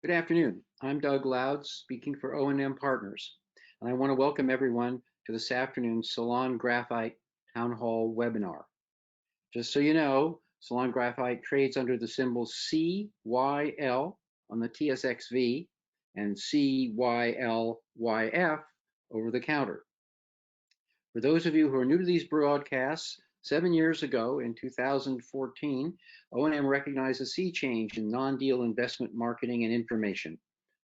Good afternoon. I'm Doug Loud, speaking for O&M Partners, and I want to welcome everyone to this afternoon's Ceylon Graphite Town Hall webinar. Just so you know, Ceylon Graphite trades under the symbols CYL on the TSXV and CYLYF over the counter. For those of you who are new to these broadcasts, 7 years ago in 2014, O&M recognized a sea change in non-deal investment marketing and information.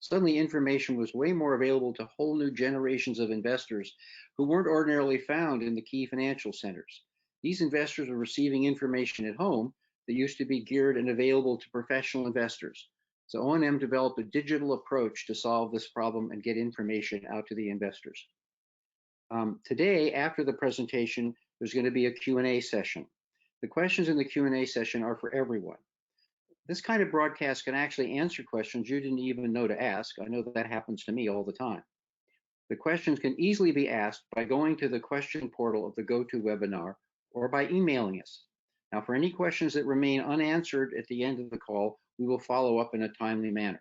Suddenly, information was way more available to whole new generations of investors who weren't ordinarily found in the key financial centers. These investors were receiving information at home that used to be geared and available to professional investors. So O&M developed a digital approach to solve this problem and get information out to the investors. Today, after the presentation, there's going to be a Q&A session. The questions in the Q&A session are for everyone. This kind of broadcast can actually answer questions you didn't even know to ask. I know that happens to me all the time. The questions can easily be asked by going to the question portal of the GoToWebinar or by emailing us. Now, for any questions that remain unanswered at the end of the call, we will follow up in a timely manner.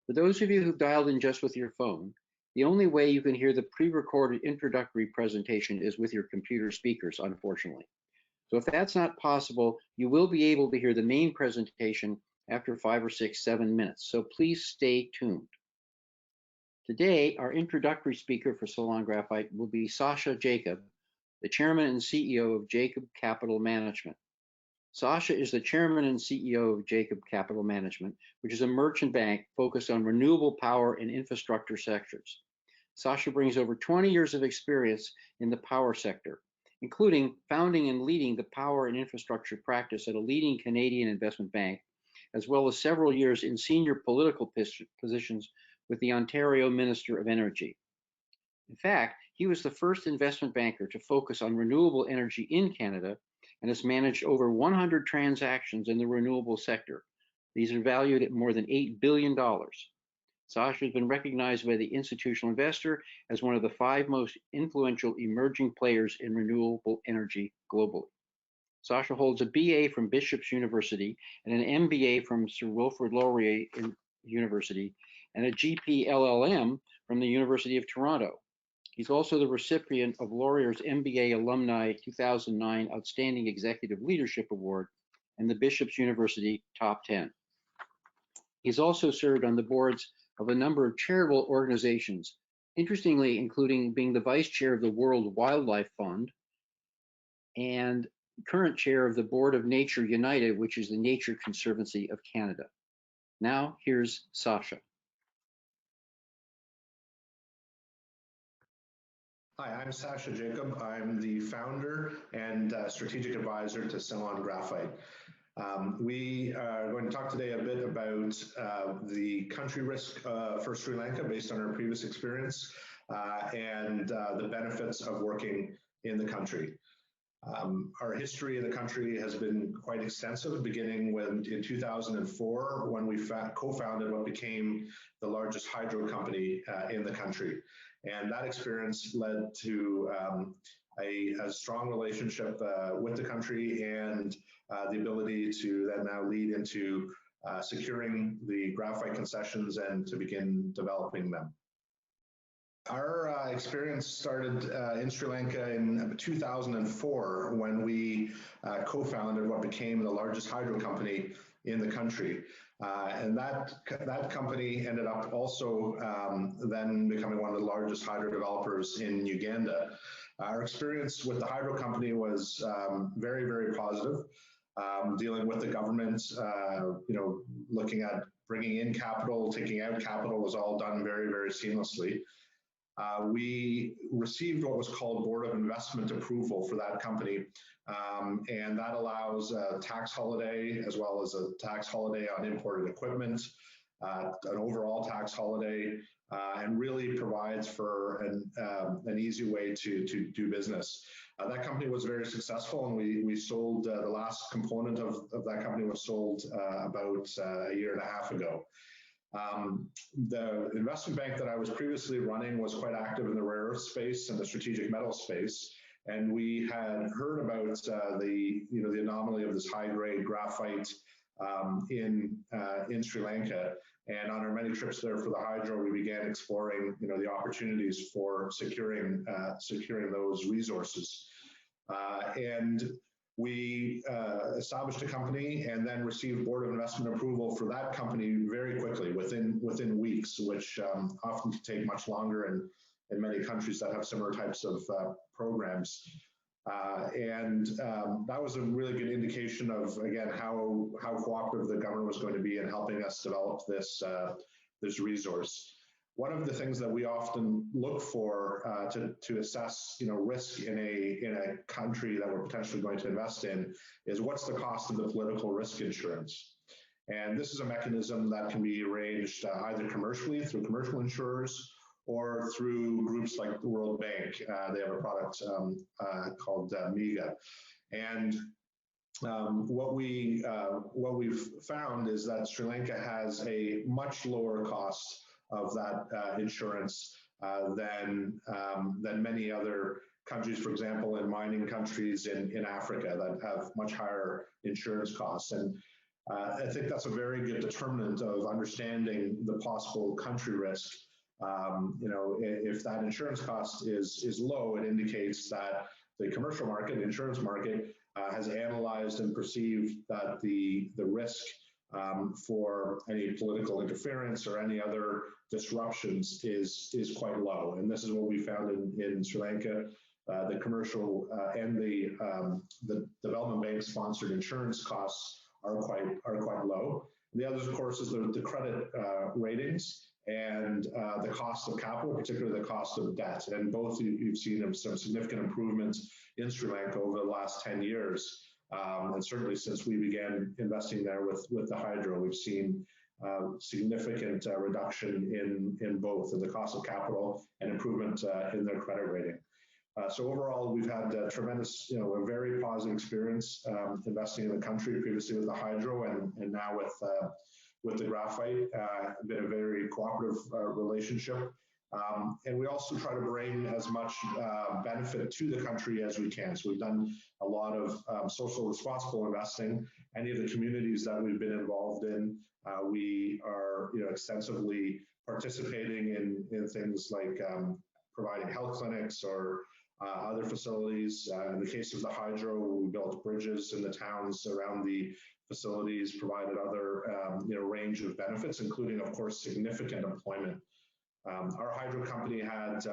For those of you who've dialed in just with your phone, the only way you can hear the pre-recorded introductory presentation is with your computer speakers, unfortunately. So if that's not possible, you will be able to hear the main presentation after 5 or 6, 7 minutes. So please stay tuned. Today, our introductory speaker for Ceylon Graphite will be Sasha Jacob, the chairman and CEO of Jacob Capital Management. Sasha is the chairman and CEO of Jacob Capital Management, which is a merchant bank focused on renewable power and infrastructure sectors. Sasha brings over 20 years of experience in the power sector, including founding and leading the power and infrastructure practice at a leading Canadian investment bank, as well as several years in senior political positions with the Ontario Minister of Energy. In fact, he was the first investment banker to focus on renewable energy in Canada and has managed over 100 transactions in the renewable sector. These are valued at more than $8 billion. Sasha has been recognized by the Institutional Investor as one of the 5 most influential emerging players in renewable energy globally. Sasha holds a BA from Bishop's University and an MBA from Sir Wilfrid Laurier University and a GP LLM from the University of Toronto. He's also the recipient of Laurier's MBA Alumni 2009 Outstanding Executive Leadership Award and the Bishop's University Top 10. He's also served on the boards of a number of charitable organizations, interestingly, including being the vice chair of the World Wildlife Fund and current chair of the Board of Nature United, which is the Nature Conservancy of Canada. Now, here's Sasha. Hi, I'm Sasha Jacob. I'm the founder and strategic advisor to Ceylon Graphite. We are going to talk today a bit about the country risk for Sri Lanka based on our previous experience and the benefits of working in the country. Our history in the country has been quite extensive, beginning in 2004 when we co-founded what became the largest hydro company in the country. And that experience led to a strong relationship with the country and the ability to then now lead into securing the graphite concessions and to begin developing them. Our experience started in Sri Lanka in 2004 when we co-founded what became the largest hydro company in the country. And that company ended up also then becoming one of the largest hydro developers in Uganda. Our experience with the hydro company was very, very positive, dealing with the government, looking at bringing in capital, taking out capital was all done very, very seamlessly. We received what was called Board of Investment approval for that company, and that allows a tax holiday as well as a tax holiday on imported equipment, an overall tax holiday, and really provides for an easy way to do business. That company was very successful, and we sold the last component of that company was sold about a year and a half ago. The investment bank that I was previously running was quite active in the rare earth space and the strategic metal space, and we had heard about the anomaly of this high-grade graphite in Sri Lanka, And on our many trips there for the hydro, we began exploring, the opportunities for securing those resources. And we established a company and then received board of investment approval for that company very quickly, within weeks, which often can take much longer in many countries that have similar types of programs. And that was a really good indication of, again, how cooperative the government was going to be in helping us develop this resource. One of the things that we often look for to assess, risk in a country that we're potentially going to invest in is what's the cost of the political risk insurance. And this is a mechanism that can be arranged either commercially through commercial insurers or through groups like the World Bank. They have a product called MIGA. And what we've found is that Sri Lanka has a much lower cost of that insurance than many other countries, for example, in mining countries in Africa that have much higher insurance costs. And I think that's a very good determinant of understanding the possible country risk. If that insurance cost is low, it indicates that the commercial market, the insurance market, has analyzed and perceived that the risk for any political interference or any other disruptions is quite low. And this is what we found in Sri Lanka. The commercial and the development bank sponsored insurance costs are quite low. The others, of course, is the credit ratings and the cost of capital, particularly the cost of debt. And both you've seen some significant improvements in Sri Lanka over the last 10 years. And certainly since we began investing there with the hydro, we've seen significant reduction in both the cost of capital and improvement in their credit rating. So overall, we've had a tremendous, a very positive experience investing in the country, previously with the hydro and now with the graphite. Been a very cooperative relationship. And we also try to bring as much benefit to the country as we can. So we've done a lot of social responsible investing. Any of the communities that we've been involved in, we are extensively participating in things like providing health clinics or other facilities. In the case of the hydro, we built bridges in the towns around the facilities, provided other range of benefits, including, of course, significant employment. Our hydro company had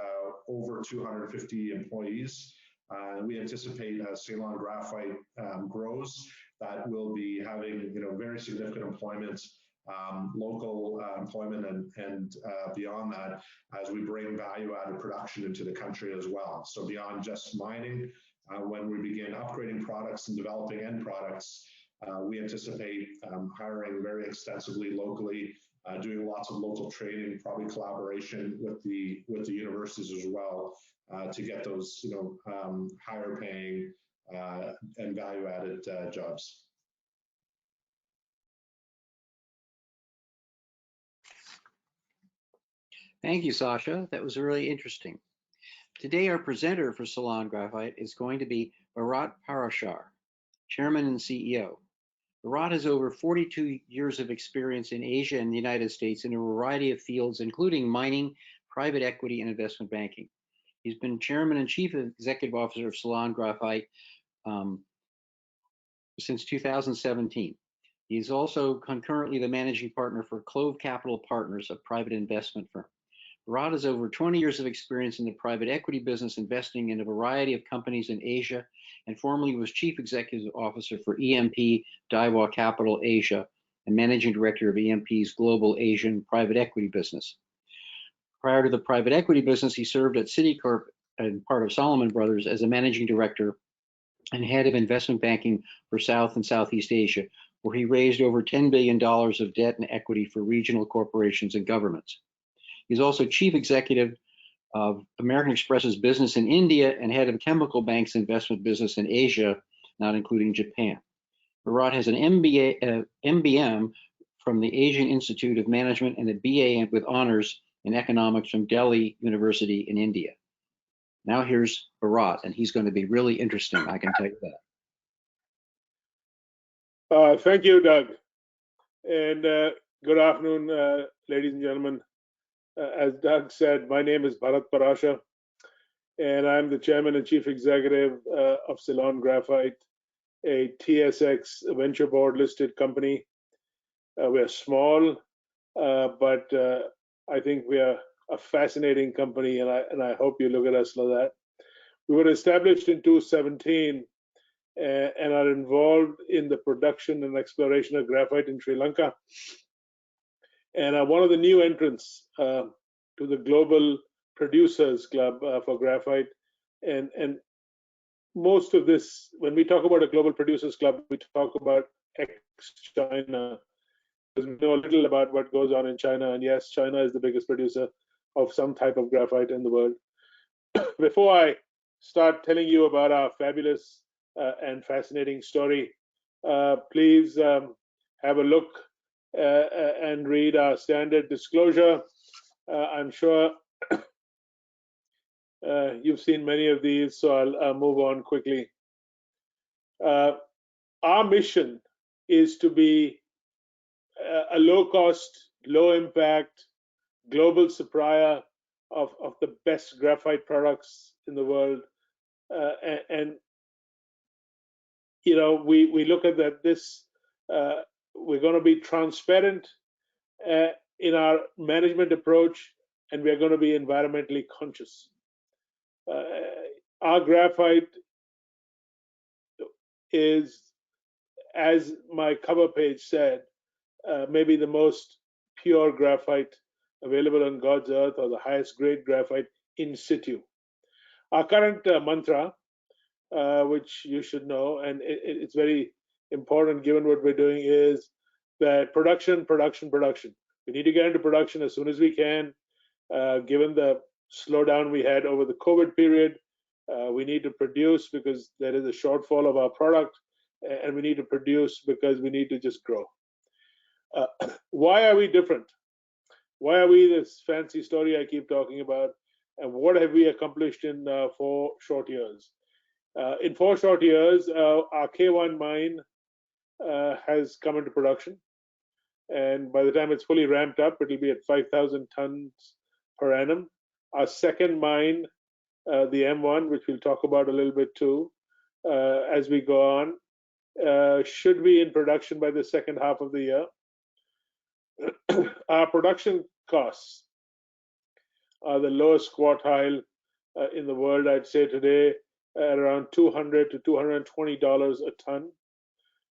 over 250 employees. We anticipate as Ceylon Graphite grows, that we'll be having very significant employment, local employment, and beyond that, as we bring value-added production into the country as well. So beyond just mining, when we begin upgrading products and developing end products, we anticipate hiring very extensively locally, doing lots of local training, probably collaboration with the universities as well, to get those higher paying and value-added jobs. Thank you, Sasha. That was really interesting. Today, our presenter for Ceylon Graphite is going to be Bharat Parashar, Chairman and CEO. Bharat has over 42 years of experience in Asia and the United States in a variety of fields, including mining, private equity, and investment banking. He's been Chairman and Chief Executive Officer of Ceylon Graphite since 2017. He's also concurrently the Managing Partner for Clove Capital Partners, a private investment firm. Bharat has over 20 years of experience in the private equity business, investing in a variety of companies in Asia, and formerly was Chief Executive Officer for EMP Daiwa Capital Asia and Managing Director of EMP's Global Asian Private Equity Business. Prior to the private equity business, he served at Citicorp and part of Salomon Brothers as a Managing Director and Head of Investment Banking for South and Southeast Asia, where he raised over $10 billion of debt and equity for regional corporations and governments. He's also Chief Executive of American Express's business in India and Head of Chemical Bank's investment business in Asia, not including Japan. Bharat has an MBM from the Asian Institute of Management and a BA with honors in economics from Delhi University in India. Now here's Bharat, and he's going to be really interesting, I can tell you that. Thank you, Doug. And Good afternoon, ladies and gentlemen. As Doug said, my name is Bharat Parasha, and I'm the Chairman and Chief Executive of Ceylon Graphite, a TSX Venture Board listed company. We're small, but I think we are a fascinating company, and I hope you look at us like that. We were established in 2017 and are involved in the production and exploration of graphite in Sri Lanka, and are one of the new entrants to the Global Producers Club for graphite. And most of this, when we talk about a Global Producers Club, we talk about ex-China, because we know a little about what goes on in China. And yes, China is the biggest producer of some type of graphite in the world. Before I start telling you about our fabulous and fascinating story, please have a look and read our standard disclosure. I'm sure you've seen many of these, so I'll move on quickly. Our mission is to be a low-cost, low-impact, global supplier of the best graphite products in the world. And you know, we look at that we're going to be transparent in our management approach, and we're going to be environmentally conscious. Our graphite is, as my cover page said, maybe the most pure graphite available on God's earth, or the highest grade graphite in situ. Our current mantra, which you should know, and it's very important given what we're doing, is that production. We need to get into production as soon as we can. Given the slowdown we had over the COVID period, we need to produce because there is a shortfall of our product, and we need to produce because we need to just grow. Why are we different? Why are we this fancy story I keep talking about? And what have we accomplished in 4 short years? In 4 short years, our K1 mine has come into production. And by the time it's fully ramped up, it'll be at 5,000 tons per annum. Our second mine, the M1, which we'll talk about a little bit too, as we go on, should be in production by the second half of the year. Our production costs are the lowest quartile in the world, I'd say today, at around $200 to $220 a ton.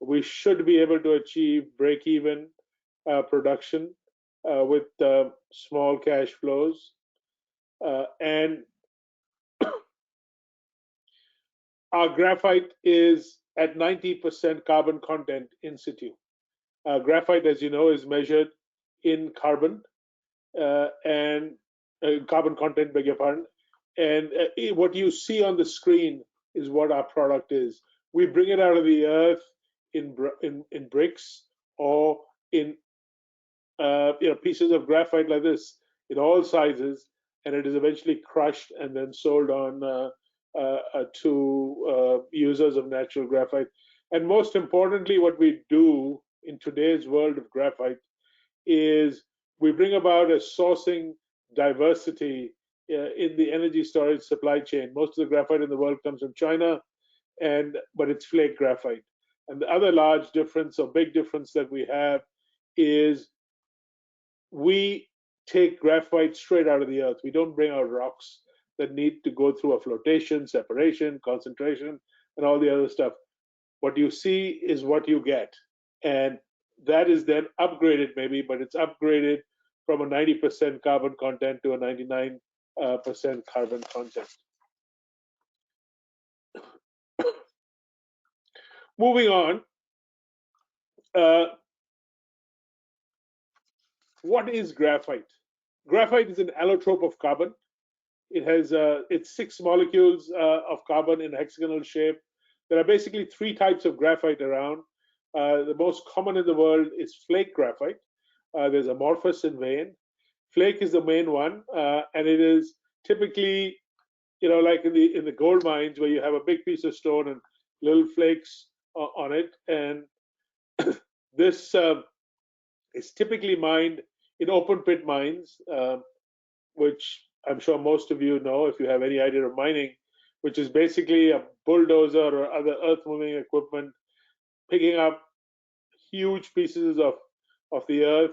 We should be able to achieve break-even production with small cash flows. And our graphite is at 90% carbon content in situ. Graphite, as you know, is measured in carbon and carbon content, beg your pardon. And what you see on the screen is what our product is. We bring it out of the earth in bricks or in pieces of graphite like this in all sizes, and it is eventually crushed and then sold on to users of natural graphite. And most importantly, what we do in today's world of graphite is we bring about a sourcing diversity in the energy storage supply chain. Most of the graphite in the world comes from China, but it's flake graphite. And the other large difference or big difference that we have is we take graphite straight out of the earth. We don't bring out rocks that need to go through a flotation, separation, concentration, and all the other stuff. What you see is what you get. And that is then upgraded maybe, but it's upgraded from a 90% carbon content to a 99% carbon content. Moving on, what is graphite? Graphite is an allotrope of carbon. It has it's 6 molecules of carbon in a hexagonal shape. There are basically 3 types of graphite around. The most common in the world is flake graphite. There's amorphous and vein. Flake is the main one, and it is typically, like in the gold mines where you have a big piece of stone and little flakes on it. And this It's typically mined in open pit mines, which I'm sure most of you know if you have any idea of mining, which is basically a bulldozer or other earth moving equipment picking up huge pieces of the earth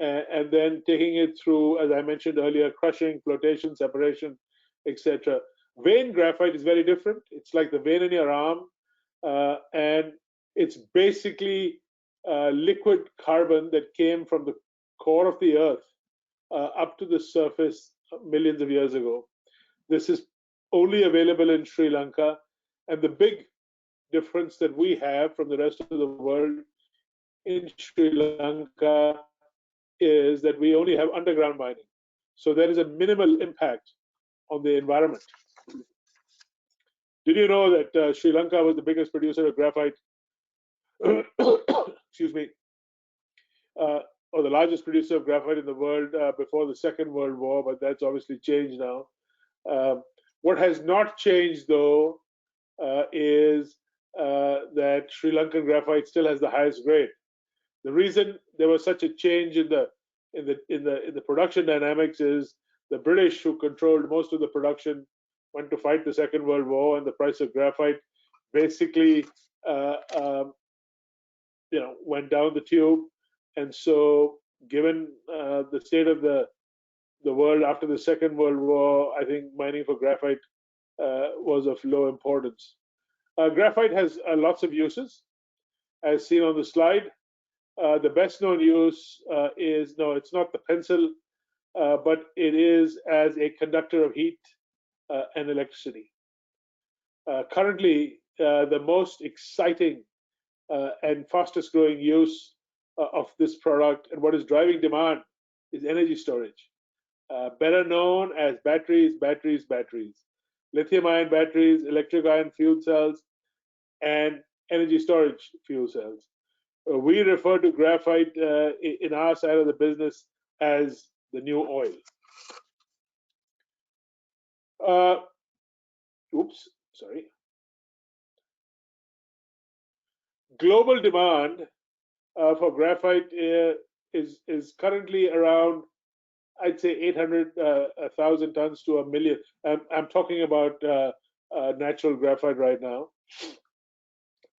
and then taking it through, as I mentioned earlier, crushing, flotation, separation, etc. Vein graphite is very different. It's like the vein in your arm, and it's basically liquid carbon that came from the core of the earth up to the surface millions of years ago. This is only available in Sri Lanka, and the big difference that we have from the rest of the world in Sri Lanka is that we only have underground mining. So there is a minimal impact on the environment. Did you know that Sri Lanka was the biggest producer of graphite, excuse me, or the largest producer of graphite in the world before the Second World War, but that's obviously changed now. What has not changed, though, is that Sri Lankan graphite still has the highest grade. The reason there was such a change in the production dynamics is the British, who controlled most of the production, went to fight the Second World War, and the price of graphite basically went down the tube. And so, given the state of the world after the Second World War, I think mining for graphite was of low importance. Graphite has lots of uses, as seen on the slide. The best known use is, no, it's not the pencil, but it is as a conductor of heat and electricity. Currently, the most exciting and fastest growing use of this product and what is driving demand is energy storage, better known as batteries, lithium-ion batteries, electric ion fuel cells, and energy storage fuel cells. We refer to graphite in our side of the business as the new oil. Global demand for graphite is currently around, I'd say, 800,000 tons to 1 million. I'm talking about natural graphite right now.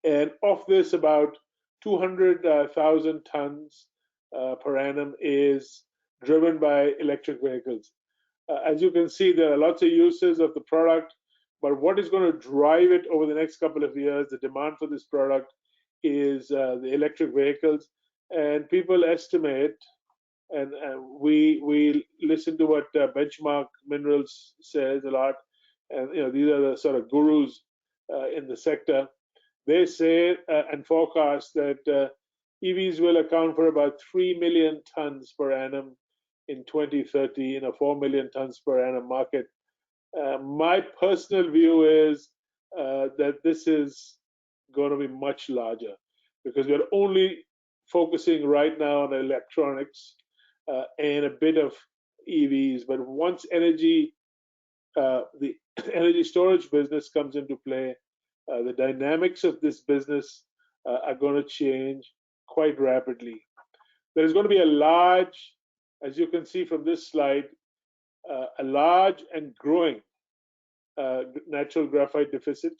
And of this, about 200,000 tons per annum is driven by electric vehicles. As you can see, there are lots of uses of the product, but what is going to drive it over the next couple of years, the demand for this product, is the electric vehicles. And people estimate, and we listen to what Benchmark Minerals says a lot, and these are the sort of gurus in the sector. They say and forecast that EVs will account for about 3 million tons per annum in 2030 in a 4 million tons per annum market. My personal view is that this is going to be much larger, because we're only focusing right now on electronics and a bit of EVs. But once the energy storage business comes into play, the dynamics of this business are going to change quite rapidly. There's going to be a large, as you can see from this slide, a large and growing natural graphite deficit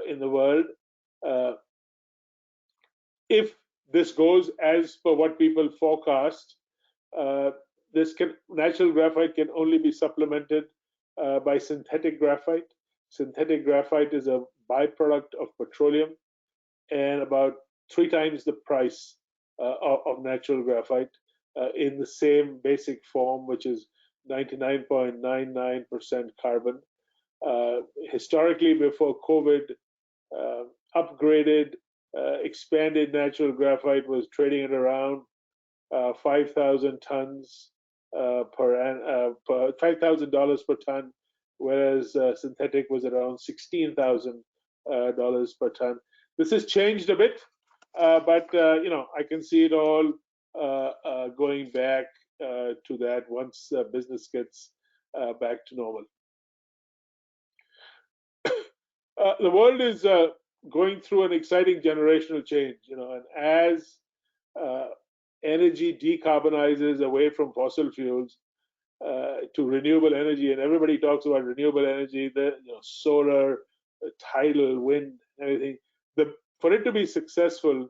in the world. If this goes as per what people forecast, natural graphite can only be supplemented by synthetic graphite. Synthetic graphite is a byproduct of petroleum and about 3 times the price of natural graphite in the same basic form, which is 99.99% carbon. Historically, before COVID, upgraded, expanded natural graphite was trading at around 5,000 tons $5,000 per ton, whereas synthetic was around $16,000 per ton. This has changed a bit, but I can see it all going back to that once business gets back to normal. The world is going through an exciting generational change, and as energy decarbonizes away from fossil fuels to renewable energy, and everybody talks about renewable energy, solar, tidal, wind, everything. For it to be successful,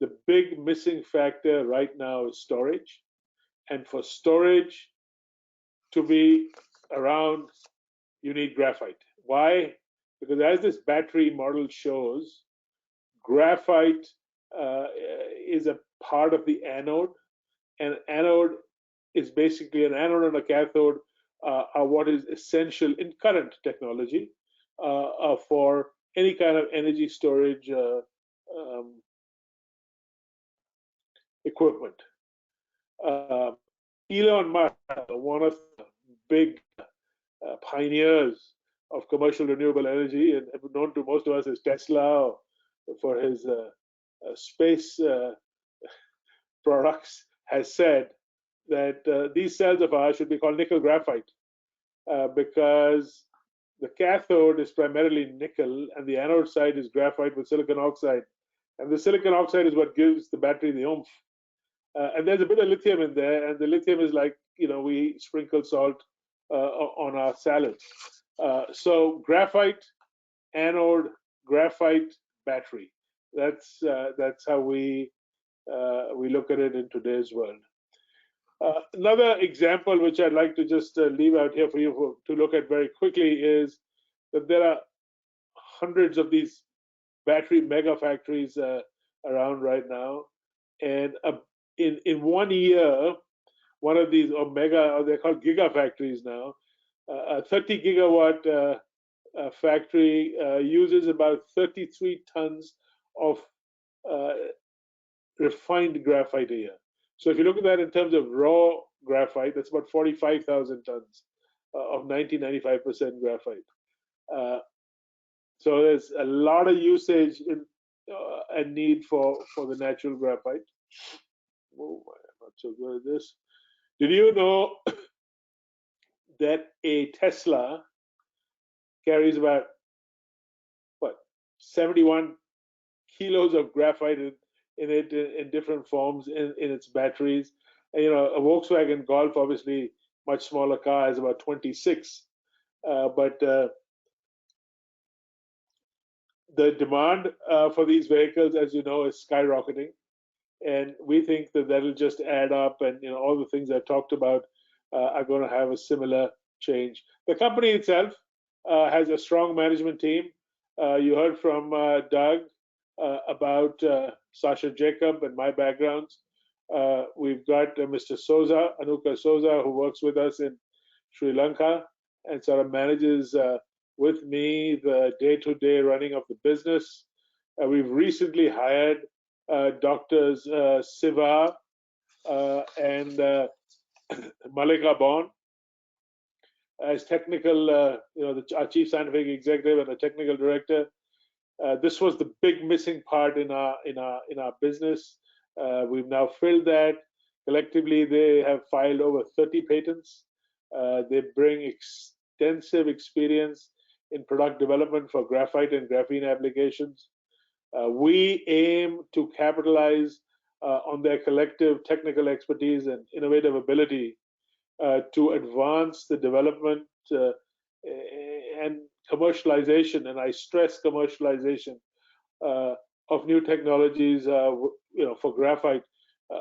the big missing factor right now is storage. And for storage to be around, you need graphite. Why? Because as this battery model shows, graphite is a part of the anode, and anode is basically an anode and a cathode are what is essential in current technology for any kind of energy storage equipment. Elon Musk, one of the big pioneers of commercial renewable energy, and known to most of us as Tesla for his space products, has said that these cells of ours should be called nickel graphite because the cathode is primarily nickel and the anode side is graphite with silicon oxide. And the silicon oxide is what gives the battery the oomph. And there's a bit of lithium in there, and the lithium is like, we sprinkle salt on our salads. So graphite, anode, graphite, battery. That's how we look at it in today's world. Another example which I'd like to just leave out here for you to look at very quickly is that there are hundreds of these battery mega factories around right now, and in 1 year, one of these they're called gigafactories now, a 30 gigawatt factory uses about 33 tons of refined graphite a year. So if you look at that in terms of raw graphite, that's about 45,000 tons of 95% graphite. So there's a lot of usage and need for the natural graphite. Oh, I'm not so good at this. Did you know that a Tesla carries about 71 kilos of graphite in it in different forms in its batteries? And, a Volkswagen Golf, obviously much smaller car, has about 26. But the demand for these vehicles, as you know, is skyrocketing. And we think that that'll just add up, and all the things I talked about are going to have a similar change. The company itself has a strong management team. You heard from Doug about Sasha Jacob and my backgrounds. We've got Mr. Souza, Anuka Souza, who works with us in Sri Lanka and sort of manages with me the day-to-day running of the business. We've recently hired Doctors Siva and Malika Bond as technical, our chief scientific executive and the technical director. This was the big missing part in our business. We've now filled that. Collectively, they have filed over 30 patents. They bring extensive experience in product development for graphite and graphene applications. We aim to capitalize on their collective technical expertise and innovative ability to advance the development and commercialization, and I stress commercialization, of new technologies, for graphite.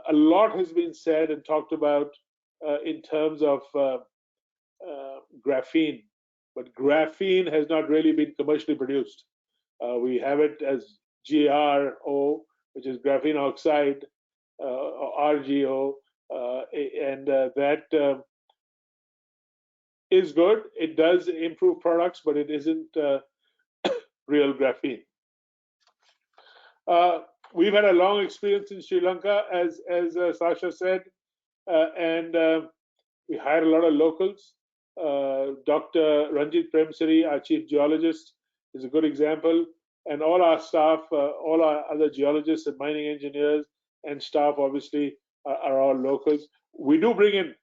A lot has been said and talked about in terms of graphene, but graphene has not really been commercially produced. We have it as GRO, which is graphene oxide, or RGO, and that is good. It does improve products, but it isn't real graphene. We've had a long experience in Sri Lanka, as Sasha said, and we hired a lot of locals. Dr. Ranjit Premsiri, our chief geologist, is a good example, and all our staff, all our other geologists and mining engineers and staff, obviously, are all locals. We do bring in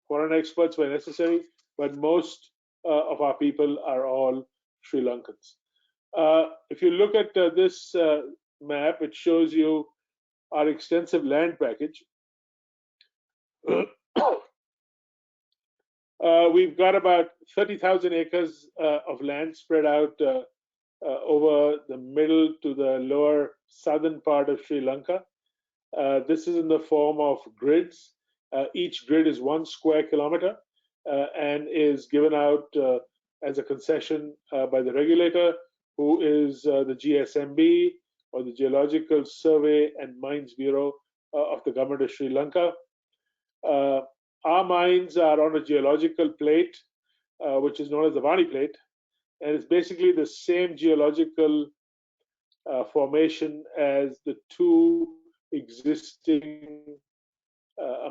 foreign experts where necessary, but most of our people are all Sri Lankans. If you look at this map, it shows you our extensive land package. We've got about 30,000 acres of land spread out over the middle to the lower southern part of Sri Lanka. This is in the form of grids. Each grid is 1 square kilometer and is given out as a concession by the regulator, who is the GSMB, or the Geological Survey and Mines Bureau of the government of Sri Lanka. Our mines are on a geological plate, which is known as the Vani plate, and it's basically the same geological formation as the 2 existing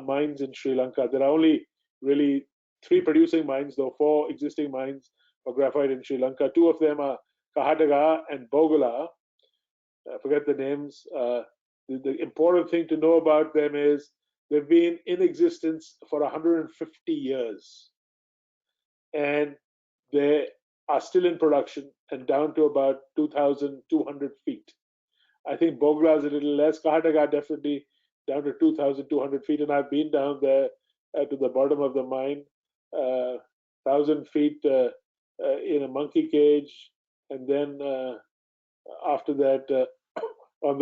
mines in Sri Lanka. There are only really 3 producing mines, though 4 existing mines for graphite in Sri Lanka. 2 of them are Kahataga and Bogala. I forget the names. The important thing to know about them is they've been in existence for 150 years. And they are still in production and down to about 2,200 feet. I think Bogla is a little less. Kahataga definitely down to 2,200 feet. And I've been down there to the bottom of the mine, 1,000 feet in a monkey cage. And then after that, on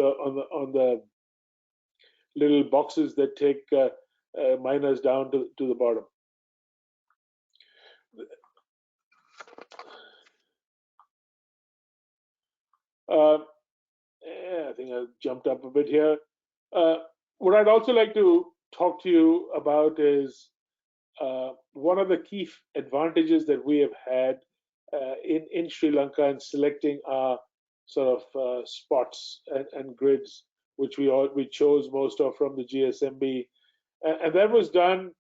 the little boxes that take miners down to the bottom. I think I jumped up a bit here. What I'd also like to talk to you about is one of the key advantages that we have had in Sri Lanka in selecting our sort of spots and grids, which we chose most of from the GSMB, and that was done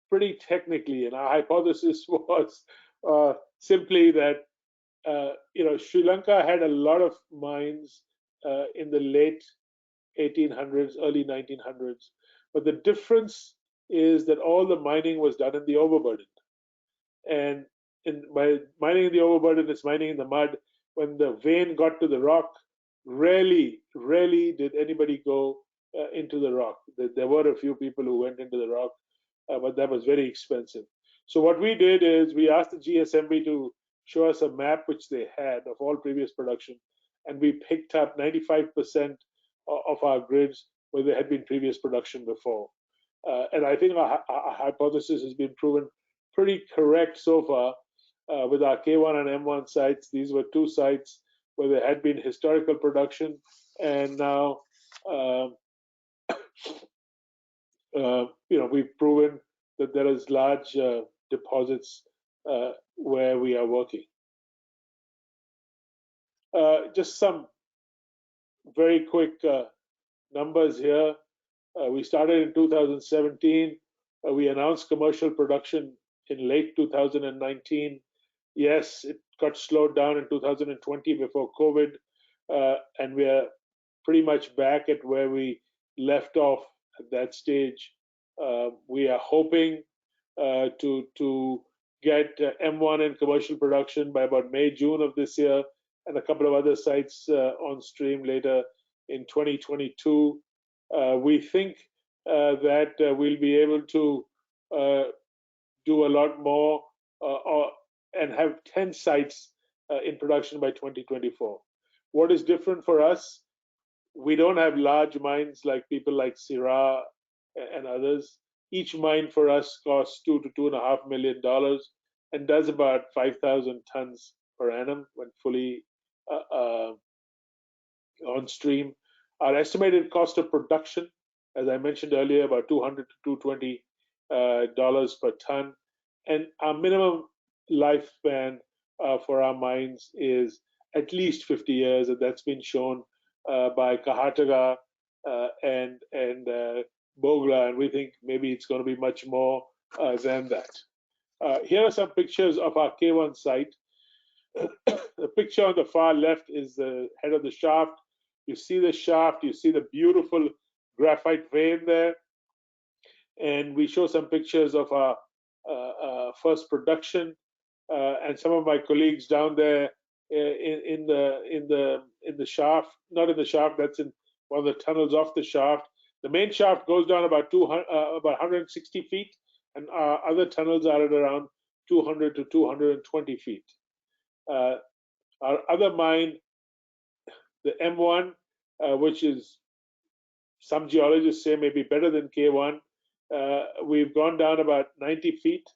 pretty technically. And our hypothesis was simply that Sri Lanka had a lot of mines in the late 1800s, early 1900s, but the difference is that all the mining was done in the overburden. And by mining in the overburden, it's mining in the mud. When the vein got to the rock, rarely did anybody go into the rock. There were a few people who went into the rock, but that was very expensive. So what we did is we asked the GSMB to show us a map, which they had, of all previous production, and we picked up 95% of our grids where there had been previous production before. And I think our hypothesis has been proven pretty correct so far. With our K1 and M1 sites, these were 2 sites where there had been historical production, and now we've proven that there is large deposits where we are working. Just some very quick numbers here. We started in 2017. We announced commercial production in late 2019. Yes, it got slowed down in 2020 before COVID, and we are pretty much back at where we left off at that stage. We are hoping to get M1 in commercial production by about May, June of this year, and a couple of other sites on stream later in 2022. We think that we'll be able to do a lot more and have 10 sites in production by 2024. What is different for us? We don't have large mines like people like Syrah and others. Each mine for us costs $2 to $2.5 million and does about 5,000 tons per annum when fully on stream. Our estimated cost of production, as I mentioned earlier, about $200 to $220 per ton, and our minimum lifespan for our mines is at least 50 years, and that's been shown by Kahataga and Bogla, and we think maybe it's going to be much more than that. Here are some pictures of our K1 site. The picture on the far left is the head of the shaft. You see the shaft, you see the beautiful graphite vein there, and we show some pictures of our first production, and some of my colleagues down there in the shaft, not in the shaft, that's in one of the tunnels off the shaft. The main shaft goes down about 160 feet, and other tunnels are at around 200 to 220 feet. Our other mine, the M1, which is some geologists say may be better than K1, we've gone down about 90 feet,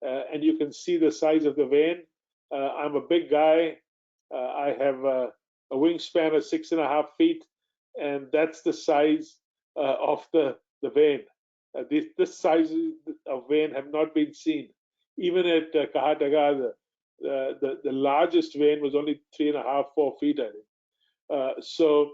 and you can see the size of the vein. I'm a big guy. I have a wingspan of 6.5 feet, and that's the size of the vein. This size of vein have not been seen. Even at Kahataga, the largest vein was only 3.5, 4 feet, I think. So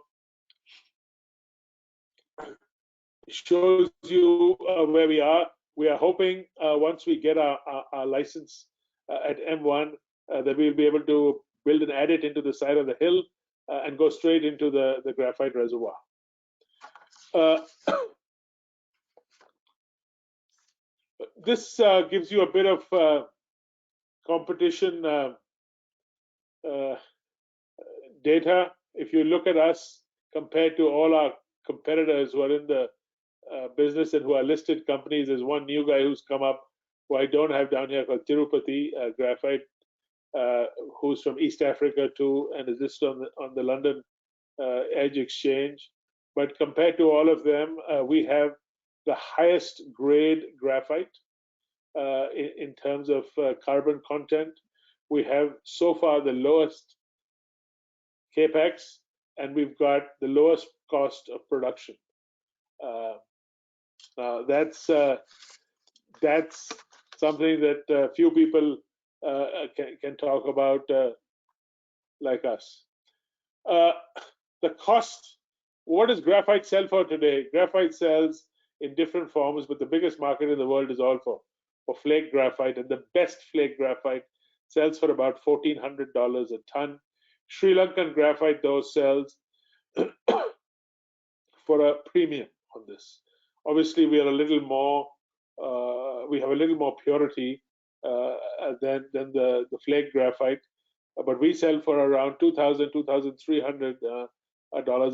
it shows you where we are. We are hoping once we get our license at M1 that we'll be able to build an adit into the side of the hill and go straight into the graphite reservoir. This gives you a bit of competition data. If you look at us compared to all our competitors who are in the business and who are listed companies, there's one new guy who's come up who I don't have down here called Tirupati Graphite, who's from East Africa too, and is listed on the London Edge Exchange. But compared to all of them, we have the highest grade graphite in terms of carbon content. We have so far the lowest capex, and we've got the lowest cost of production. Now that's something that few people can talk about like us. The cost. What does graphite sell for today? Graphite sells in different forms, but the biggest market in the world is all for flake graphite, and the best flake graphite sells for about $1,400 a ton. Sri Lankan graphite, though, sells for a premium on this. Obviously, we are a little more. We have a little more purity than the flake graphite, but we sell for around $2,000, $2,300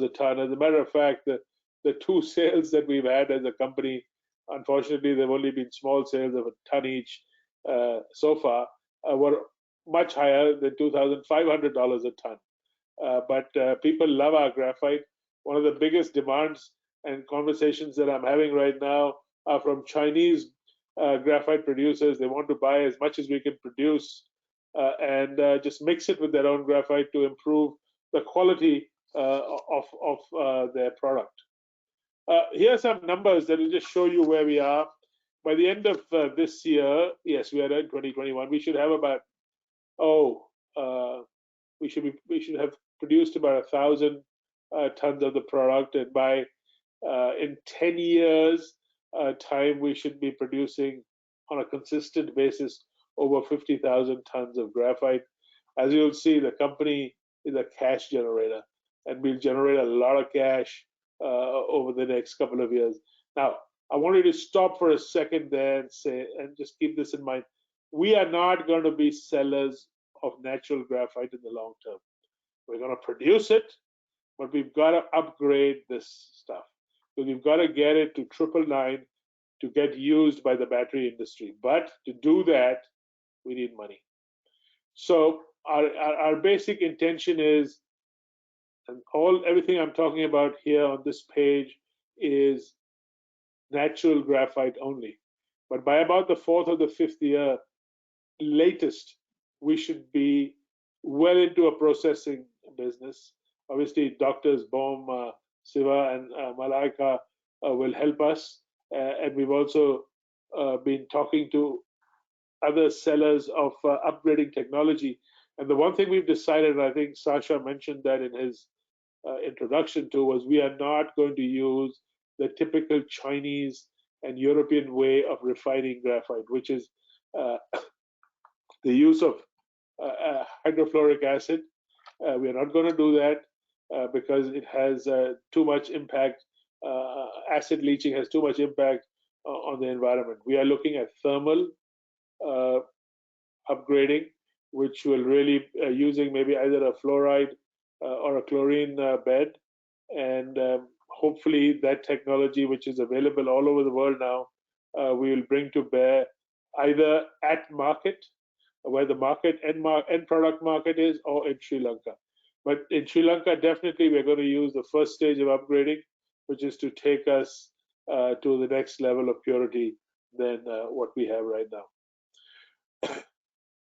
a ton. As a matter of fact, the two sales that we've had as a company, unfortunately, they've only been small sales of a ton each so far, were much higher than $2,500 a ton. But people love our graphite. One of the biggest demands and conversations that I'm having right now are from Chinese graphite producers. They want to buy as much as we can produce and just mix it with their own graphite to improve the quality of their product. Here are some numbers that will just show you where we are. By the end of this year, yes, we are in 2021, we should have about, we should have produced about 1,000 tons of the product, and by in 10 years time, we should be producing on a consistent basis over 50,000 tons of graphite. As you'll see, the company is a cash generator, and we'll generate a lot of cash over the next couple of years. Now, I want you to stop for a second there and say, and just keep this in mind, we are not going to be sellers of natural graphite in the long term. We're going to produce it, but we've got to upgrade this stuff. So we've got to get it to 999 to get used by the battery industry. But to do that, we need money. So our basic intention is, and everything I'm talking about here on this page is natural graphite only. But by about the 4th or the 5th year, latest, we should be well into a processing business. Obviously, Doctors Bom, Siva, and Malaika will help us. And we've also been talking to other sellers of upgrading technology. And the one thing we've decided, and I think Sasha mentioned that in his introduction to, was we are not going to use the typical Chinese and European way of refining graphite, which is the use of hydrofluoric acid. We are not going to do that because it has too much impact. Acid leaching has too much impact on the environment. We are looking at thermal upgrading, which will really using maybe either a fluoride or a chlorine bed, and hopefully that technology, which is available all over the world now, we will bring to bear either at market, where the market end product market is, or in Sri Lanka. But in Sri Lanka, definitely we're going to use the first stage of upgrading, which is to take us to the next level of purity than what we have right now.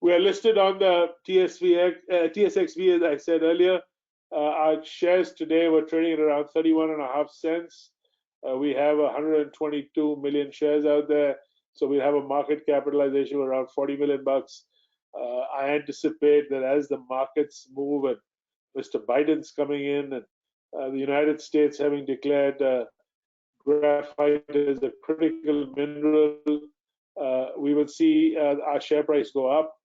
We are listed on the TSXV, as I said earlier. Our shares today were trading at around 31.5 cents. We have 122 million shares out there, so we have a market capitalization of around 40 million bucks. I anticipate that as the markets move and Mr. Biden's coming in and the United States having declared graphite as a critical mineral, we will see our share price go up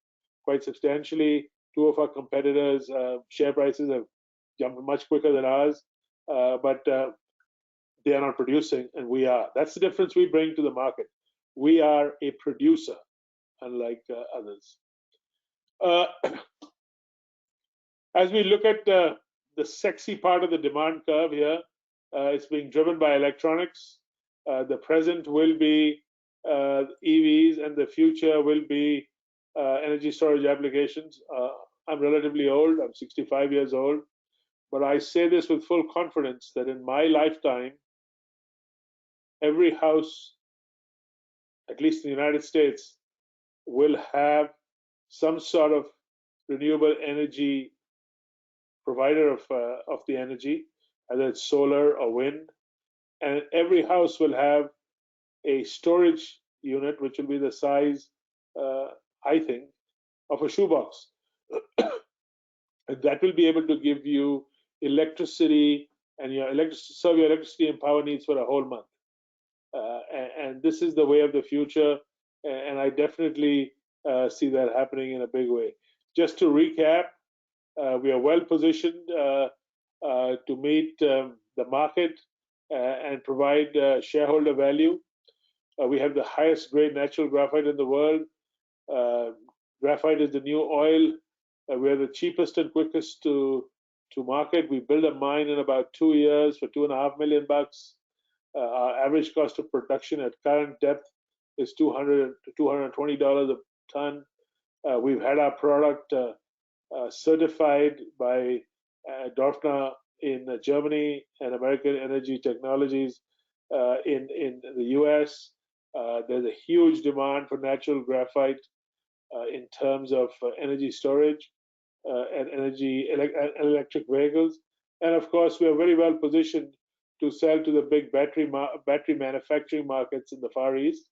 quite substantially. Two of our competitors' share prices have jumped much quicker than ours, but they are not producing, and we are. That's the difference we bring to the market. We are a producer, unlike others. As we look at the sexy part of the demand curve here, it's being driven by electronics. The present will be EVs, and the future will be energy storage applications. I'm relatively old, I'm 65 years old, but I say this with full confidence that in my lifetime, every house, at least in the United States, will have some sort of renewable energy provider of the energy, whether it's solar or wind. And every house will have a storage unit, which will be the size, I think, of a shoebox. And that will be able to give you electricity and serve your electricity and power needs for a whole month. And this is the way of the future, and I definitely see that happening in a big way. Just to recap, we are well positioned to meet the market and provide shareholder value. We have the highest grade natural graphite in the world. Graphite is the new oil. We're the cheapest and quickest to market. We build a mine in about 2 years for $2.5 million bucks. Our average cost of production at current depth is $200 to $220 a ton. We've had our product certified by Dorfner in Germany and American Energy Technologies in the US. There's a huge demand for natural graphite in terms of energy storage and electric vehicles. And of course, we are very well positioned to sell to the big battery manufacturing markets in the Far East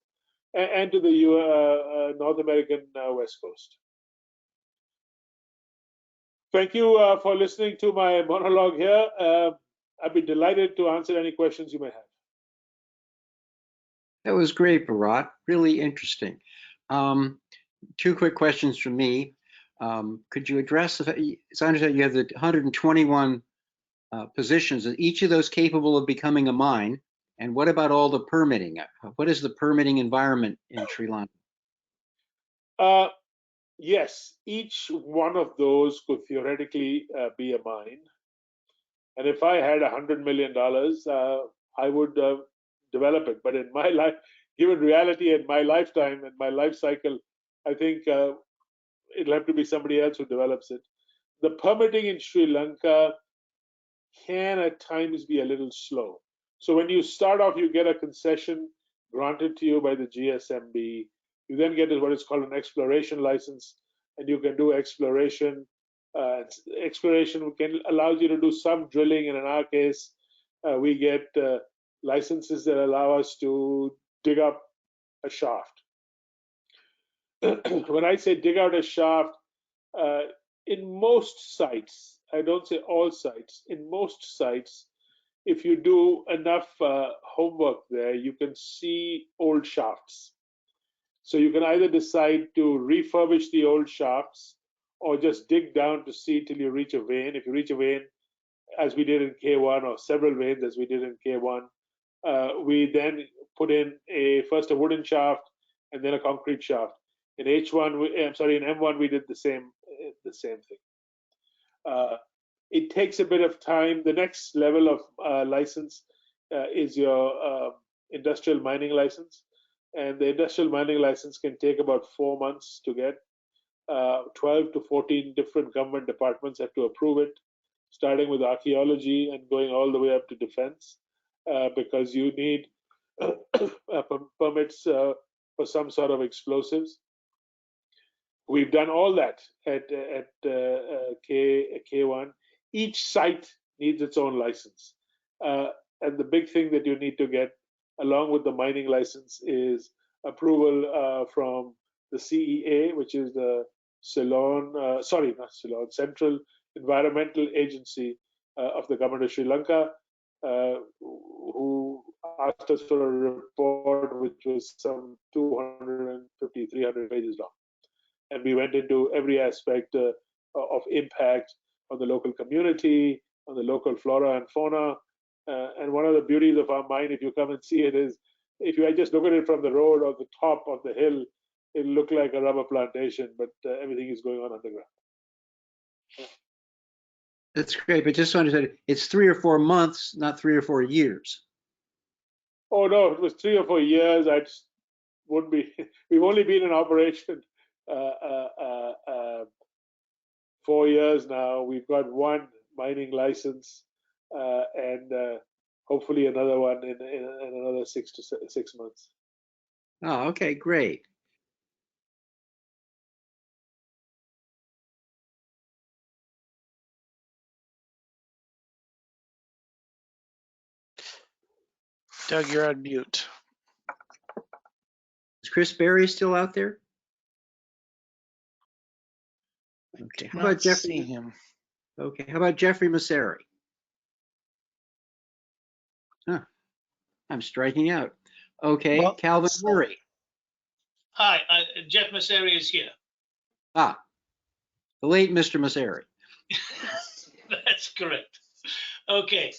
and to the North American West Coast. Thank you for listening to my monologue here. I'd be delighted to answer any questions you may have. That was great, Bharat. Really interesting. Two quick questions from me. Could you address, as I understand, you have the 121 positions. Are each of those capable of becoming a mine? And what about all the permitting? What is the permitting environment in Sri Lanka? Yes, each one of those could theoretically be a mine. And if I had $100 million, I would develop it. But in my life, given reality in my lifetime and my life cycle, I think it'll have to be somebody else who develops it. The permitting in Sri Lanka can at times be a little slow. So when you start off, you get a concession granted to you by the GSMB. You then get what is called an exploration license, and you can do exploration. Exploration allows you to do some drilling, and in our case, we get licenses that allow us to dig up a shaft. When I say dig out a shaft, in most sites, I don't say all sites, in most sites, if you do enough homework there, you can see old shafts. So you can either decide to refurbish the old shafts or just dig down to see till you reach a vein. If you reach a vein, as we did in K1, or several veins as we did in K1, we then put in first a wooden shaft and then a concrete shaft. In M1 we did the same thing. It takes a bit of time. The next level of license is your industrial mining license. And the industrial mining license can take about 4 months to get. 12 to 14 different government departments have to approve it, starting with archaeology and going all the way up to defense, because you need permits for some sort of explosives. We've done all that at K1. Each site needs its own license. And the big thing that you need to get, along with the mining license, is approval from the CEA, which is the Central Environmental Agency of the government of Sri Lanka, who asked us for a report which was some 250, 300 pages long. And we went into every aspect of impact on the local community, on the local flora and fauna. And one of the beauties of our mine, if you come and see it, is if you just look at it from the road or the top of the hill, it'll look like a rubber plantation, but everything is going on underground. That's great, but just to understand, it's 3 or 4 months, not 3 or 4 years. Oh no, it was 3 or 4 years. I just wouldn't be. We've only been in operation 4 years now. We've got one mining license, and hopefully another one in another 6 months. Oh, okay, great. Doug, you're on mute. Is Chris Berry still out there? Okay, how about Jeffrey? Him. Okay, how about Jeffrey Masseri? Huh, I'm striking out. Okay, Well, Calvin Murray. Hi, Jeff Masseri is here. Ah, the late Mr. Masseri. That's correct. Okay.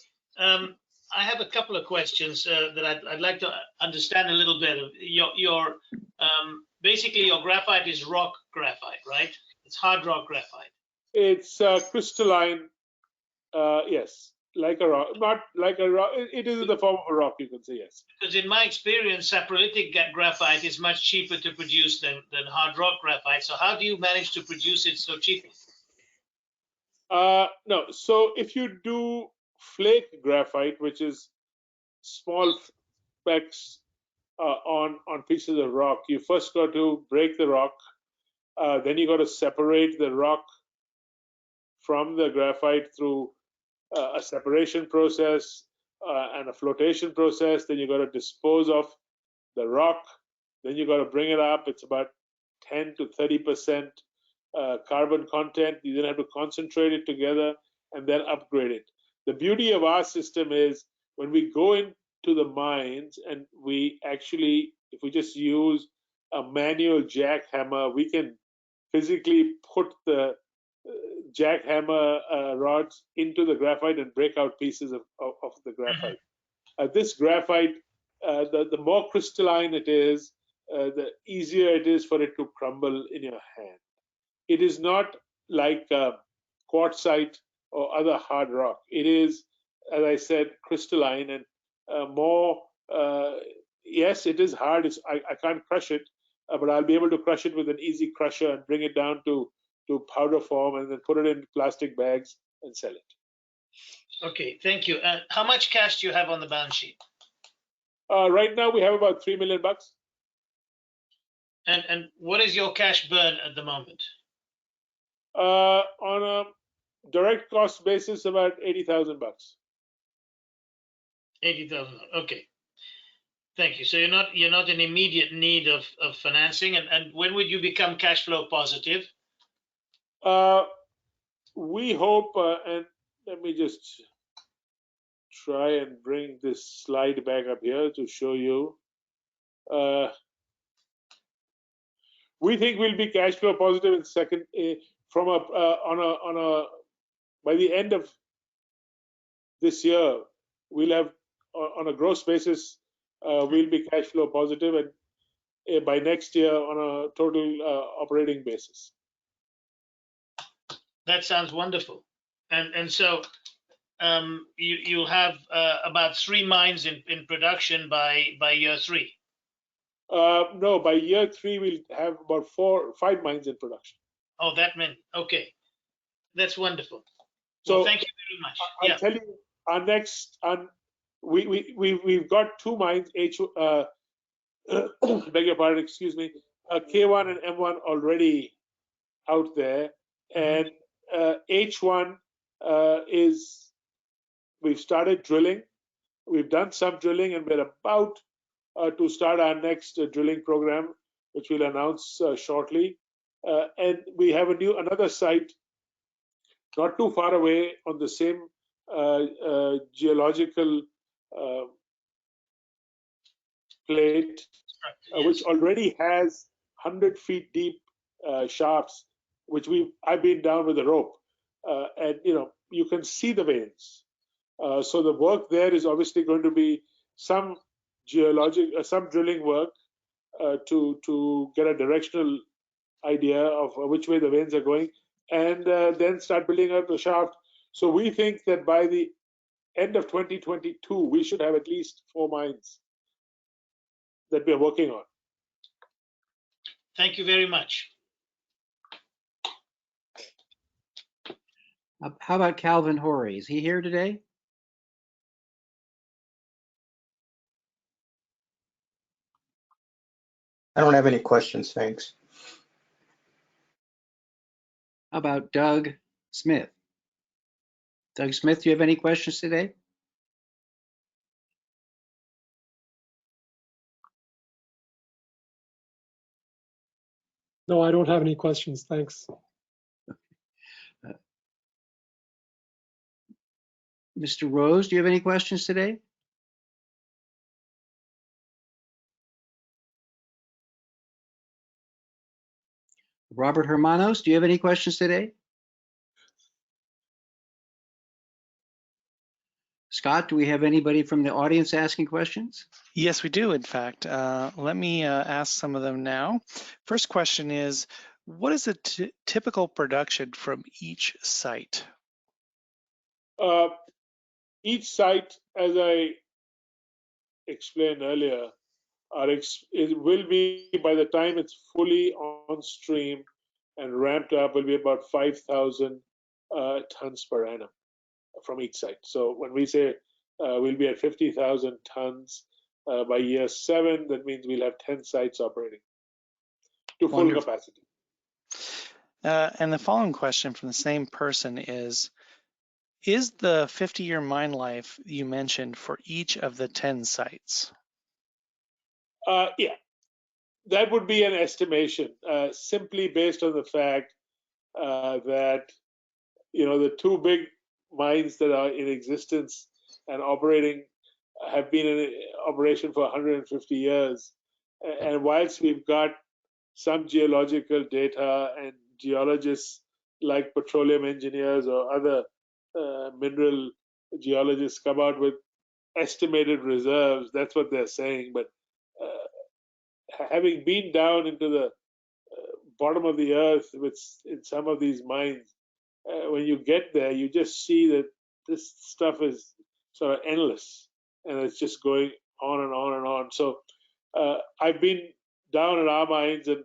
I have a couple of questions that I'd like to understand a little bit. Your basically your graphite is rock graphite, right? It's hard rock graphite. It's crystalline, yes, like a rock, not like a rock. It is in the form of a rock, you can say, yes. Because in my experience, saprolitic graphite is much cheaper to produce than hard rock graphite. So how do you manage to produce it so cheaply? No, so if you do flake graphite, which is small specks on pieces of rock, you first got to break the rock, then you got to separate the rock from the graphite through a separation process and a flotation process. Then you got to dispose of the rock, then you got to bring it up. It's about 10 to 30% carbon content. You then have to concentrate it together and then upgrade it. The beauty of our system is when we go into the mines and we actually, if we just use a manual jackhammer, we can physically put the jackhammer rods into the graphite and break out pieces of the graphite. This graphite, the more crystalline it is, the easier it is for it to crumble in your hand. It is not like quartzite or other hard rock. It is, as I said, crystalline and more. Yes, it is hard. I can't crush it, but I'll be able to crush it with an easy crusher and bring it down to powder form and then put it in plastic bags and sell it. Okay, thank you. How much cash do you have on the balance sheet? Right now we have about $3 million. And what is your cash burn at the moment? On a direct cost basis, about $80,000. 80,000. Okay. Thank you. So you're not in immediate need of financing, and when would you become cash flow positive? We hope, and let me just try and bring this slide back up here to show you. We think we'll be cash flow positive in second from by the end of this year. We'll have on a gross basis we'll be cash flow positive, and by next year on a total operating basis. That sounds wonderful. And so you'll have about 3 mines in production by year 3. No, by year 3 we'll have about 5 mines in production. Oh, that meant okay. That's wonderful. So well, thank you very much. I'll tell you, our next, we've got 2 mines, beg your pardon, excuse me, K1 and M1 already out there, and H1 is, we've started drilling. We've done some drilling, and we're about to start our next drilling program, which we'll announce shortly. And we have another site not too far away on the same geological plate, which already has 100 feet deep shafts, which I've been down with a rope, and you can see the veins. So the work there is obviously going to be some drilling work to get a directional idea of which way the veins are going, and then start building out the shaft. So we think that by the end of 2022, we should have at least 4 mines that we're working on. Thank you very much. How about Calvin Horry? Is he here today? I don't have any questions, thanks. How about Doug Smith? Doug Smith, do you have any questions today? No, I don't have any questions, thanks. Mr. Rose, do you have any questions today? Robert Hermanos, do you have any questions today? Scott, do we have anybody from the audience asking questions? Yes, we do, in fact. Let me ask some of them now. First question is, what is the typical production from each site? Each site, as I explained earlier, it will be, by the time it's fully on stream and ramped up, will be about 5,000 tons per annum from each site. So when we say we'll be at 50,000 tons by year 7, that means we'll have 10 sites operating to full capacity. And the following question from the same person is the 50-year mine life you mentioned for each of the 10 sites? Yeah, that would be an estimation, simply based on the fact that the 2 big mines that are in existence and operating have been in operation for 150 years. And whilst we've got some geological data and geologists like petroleum engineers or other mineral geologists come out with estimated reserves, that's what they're saying. But having been down into the bottom of the earth in some of these mines, when you get there, you just see that this stuff is sort of endless, and it's just going on and on and on. So I've been down in our mines, and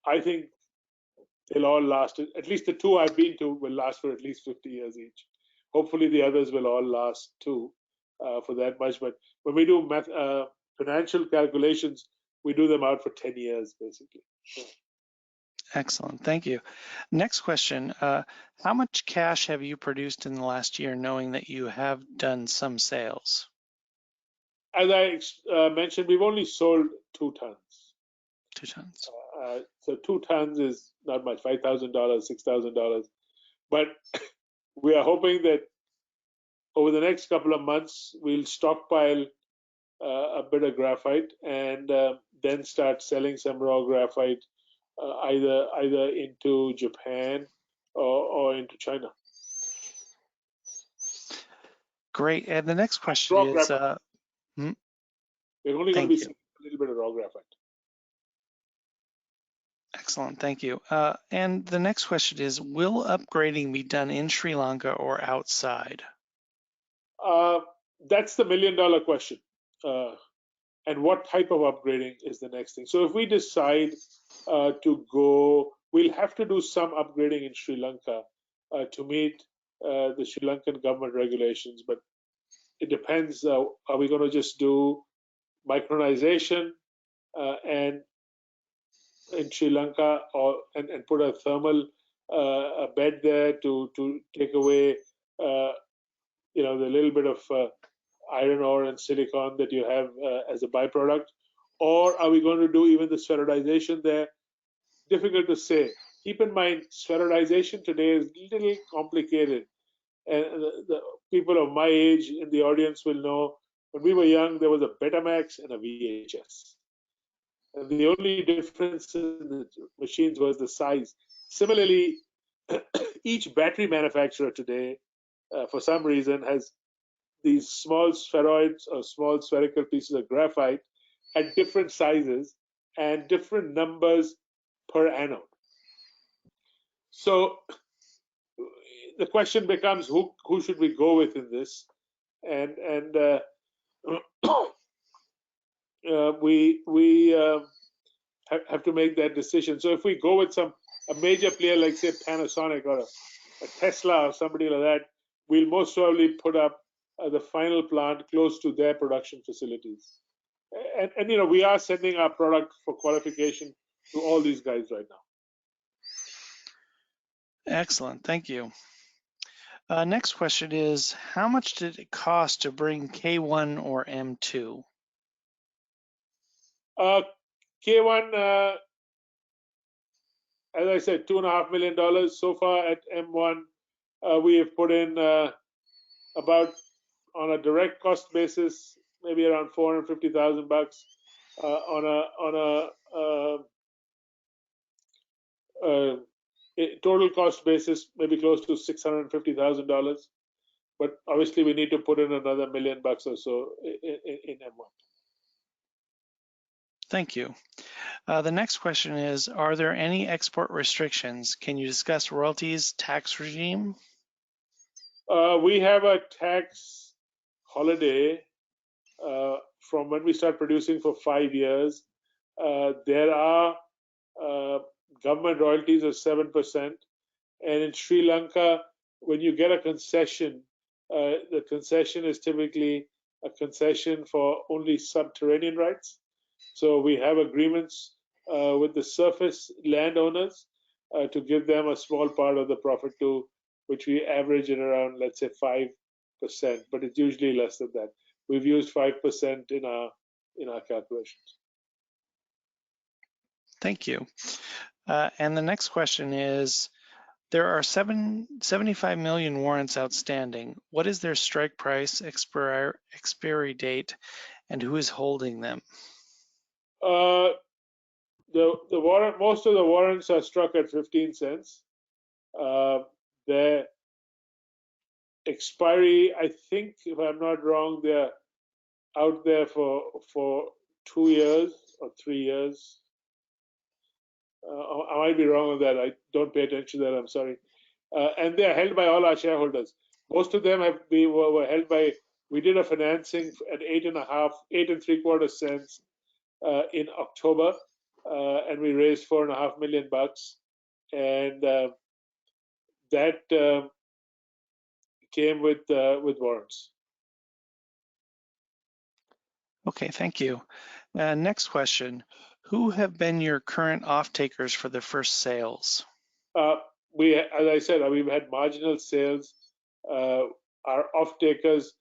I think they'll all last. At least the 2 I've been to will last for at least 50 years each. Hopefully the others will all last too for that much. But when we do financial calculations, we do them out for 10 years, basically. Excellent, thank you. Next question, how much cash have you produced in the last year, knowing that you have done some sales? As I mentioned, we've only sold 2 tons. 2 tons. So 2 tons is not much, $5,000, $6,000. But we are hoping that over the next couple of months, we'll stockpile a bit of graphite and then start selling some raw graphite either into Japan or into China. Great. And the next question is, we're only going to be selling a little bit of raw graphite. Excellent, thank you. And the next question is, will upgrading be done in Sri Lanka or outside? That's the million-dollar question. And what type of upgrading is the next thing? So if we decide to go, we'll have to do some upgrading in Sri Lanka to meet the Sri Lankan government regulations, but it depends. Are we going to just do micronization and in Sri Lanka, and put a thermal a bed there to take away the little bit of iron ore and silicon that you have as a byproduct, or are we going to do even the spheroidization there? Difficult to say. Keep in mind, spheroidization today is a little complicated, and the people of my age in the audience will know when we were young there was a Betamax and a VHS, and the only difference in the machines was the size. Similarly, each battery manufacturer today, for some reason, has these small spheroids or small spherical pieces of graphite at different sizes and different numbers per anode. So the question becomes, who should we go with in this? And we have to make that decision. So if we go with a major player like, say, Panasonic or a Tesla or somebody like that, we'll most probably put up the final plant close to their production facilities. And we are sending our product for qualification to all these guys right now. Excellent, thank you. Next question is, how much did it cost to bring K1 or M2? K1, as I said, $2.5 million so far. At M1, we have put in about, on a direct cost basis, maybe around $450,000. On a total cost basis, maybe close to $650,000. But obviously, we need to put in another $1 million or so in M1. Thank you. The next question is, are there any export restrictions? Can you discuss royalties, tax regime? We have a tax holiday from when we start producing for 5 years. There are government royalties of 7%. And in Sri Lanka, when you get a concession, the concession is typically a concession for only subterranean rights. So we have agreements with the surface landowners to give them a small part of the profit too, which we average at around, let's say, 5%, but it's usually less than that. We've used 5% in our calculations. Thank you. And the next question is, there are 75 million warrants outstanding. What is their strike price, expiry date, and who is holding them? The warrant, most of the warrants are struck at 15 cents. Their expiry, I think, if I'm not wrong, they're out there for 2 years or 3 years. I might be wrong on that. I don't pay attention to that. I'm sorry. And they're held by all our shareholders. Most of them were held by. We did a financing at 8.75 cents in October, and we raised $4.5 million, and that came with warrants. Okay, thank you. Next question. Who have been your current off-takers for the first sales? As I said, we've had marginal sales. Our off-takers,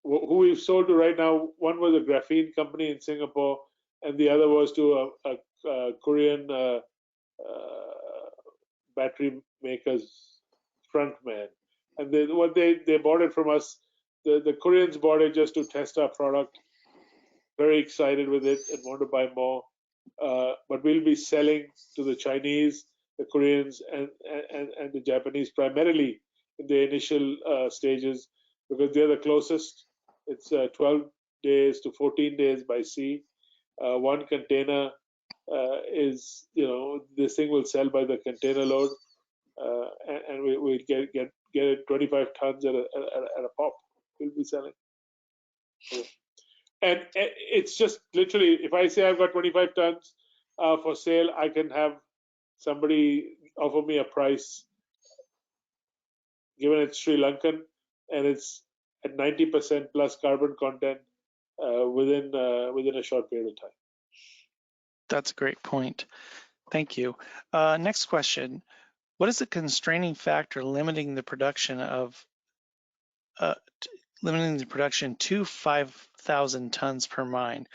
who we've sold to right now, one was a graphene company in Singapore, and the other was to a Korean battery maker's frontman. And they bought it from us. The Koreans bought it just to test our product. Very excited with it and want to buy more. But we'll be selling to the Chinese, the Koreans, and the Japanese primarily in the initial stages, because they're the closest. It's 12 days to 14 days by sea. One container is, this thing will sell by the container load, and we get it 25 tons at a pop. we'll be selling. And it's just literally, if I say I've got 25 tons for sale, I can have somebody offer me a price, given it's Sri Lankan, and it's at 90% plus carbon content within a short period of time. That's a great point. Thank you. Next question. What is the constraining factor limiting the production to 5,000 tons per mine?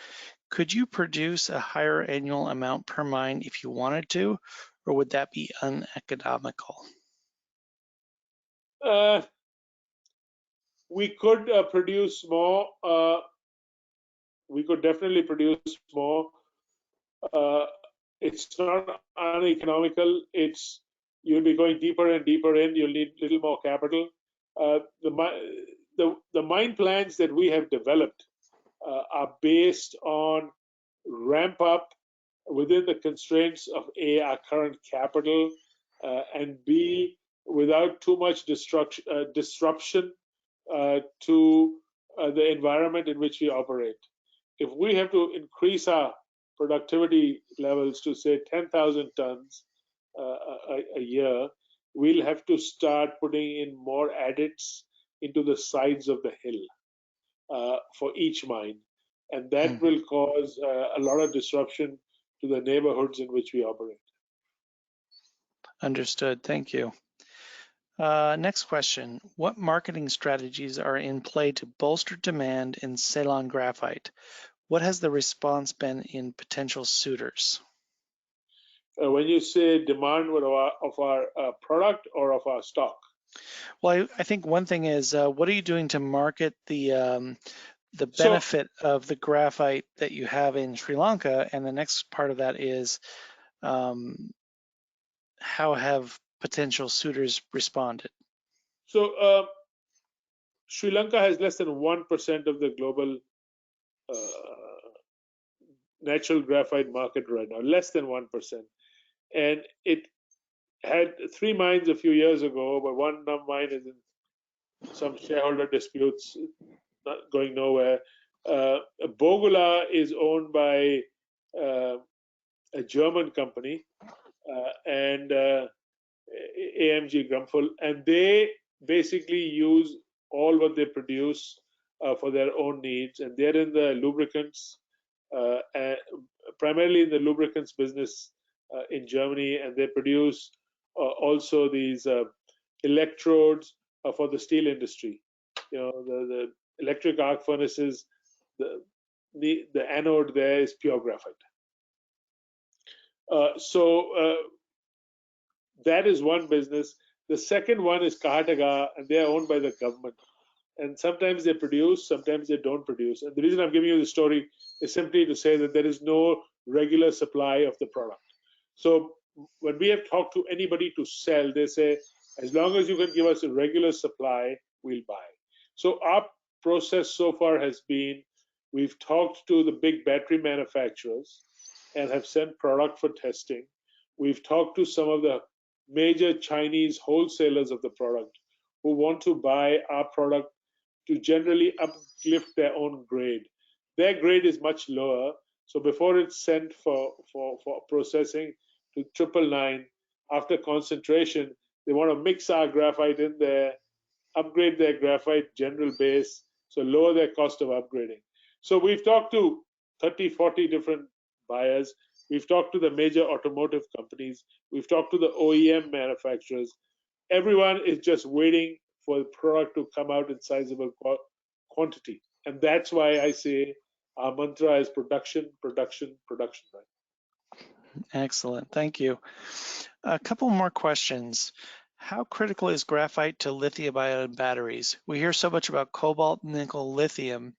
Could you produce a higher annual amount per mine if you wanted to, or would that be uneconomical? We could produce more. We could definitely produce more. It's not uneconomical. You'll be going deeper and deeper in. You'll need a little more capital. The mine plans that we have developed are based on ramp up within the constraints of A, our current capital, and B, without too much disruption to the environment in which we operate. If we have to increase our productivity levels to say 10,000 tons a year, we'll have to start putting in more adits into the sides of the hill for each mine. And that will cause a lot of disruption to the neighborhoods in which we operate. Understood. Thank you. Next question. What marketing strategies are in play to bolster demand in Ceylon Graphite? What has the response been in potential suitors? When you say demand of our product or of our stock? Well, I think one thing is, what are you doing to market the benefit of the graphite that you have in Sri Lanka? And the next part of that is, how have potential suitors responded? So Sri Lanka has less than 1% of the global natural graphite market right now, less than 1%. And it had 3 mines a few years ago, but one mine is in some shareholder disputes, not going nowhere. Bogula is owned by a German company, and AMG Grumfel, and they basically use all what they produce for their own needs, and they're in the lubricants, primarily in the lubricants business in Germany, and they produce also these electrodes for the steel industry. You know, the electric arc furnaces, the anode there is pure graphite. So that is one business. The second one is Kahataga, and they are owned by the government. And sometimes they produce, sometimes they don't produce. And the reason I'm giving you the story is simply to say that there is no regular supply of the product. So when we have talked to anybody to sell, they say, as long as you can give us a regular supply, we'll buy. So our process so far has been, we've talked to the big battery manufacturers and have sent product for testing. We've talked to some of the major Chinese wholesalers of the product who want to buy our product to generally uplift their own grade. Their grade is much lower, so before it's sent for processing to 999, after concentration, they want to mix our graphite in there, upgrade their graphite general base, so lower their cost of upgrading. So we've talked to 30, 40 different buyers. We've talked to the major automotive companies. We've talked to the OEM manufacturers. Everyone is just waiting for the product to come out in sizable quantity. And that's why I say our mantra is production, production, production. Excellent. Thank you. A couple more questions. How critical is graphite to lithium-ion batteries? We hear so much about cobalt, nickel, lithium.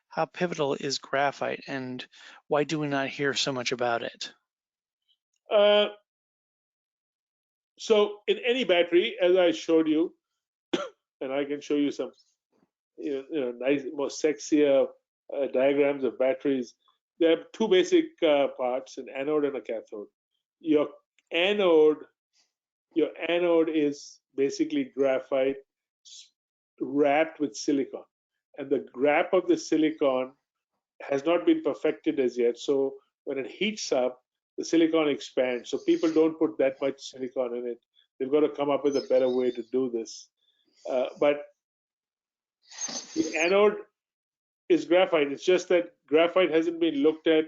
How pivotal is graphite, and why do we not hear so much about it? So in any battery, as I showed you, and I can show you some nice, more sexier diagrams of batteries, there are 2 basic parts, an anode and a cathode. Your anode is basically graphite wrapped with silicon. and the wrap of the silicon has not been perfected as yet. So when it heats up, the silicon expands. So people don't put that much silicon in it. They've got to come up with a better way to do this. But the anode is graphite. It's just that graphite hasn't been looked at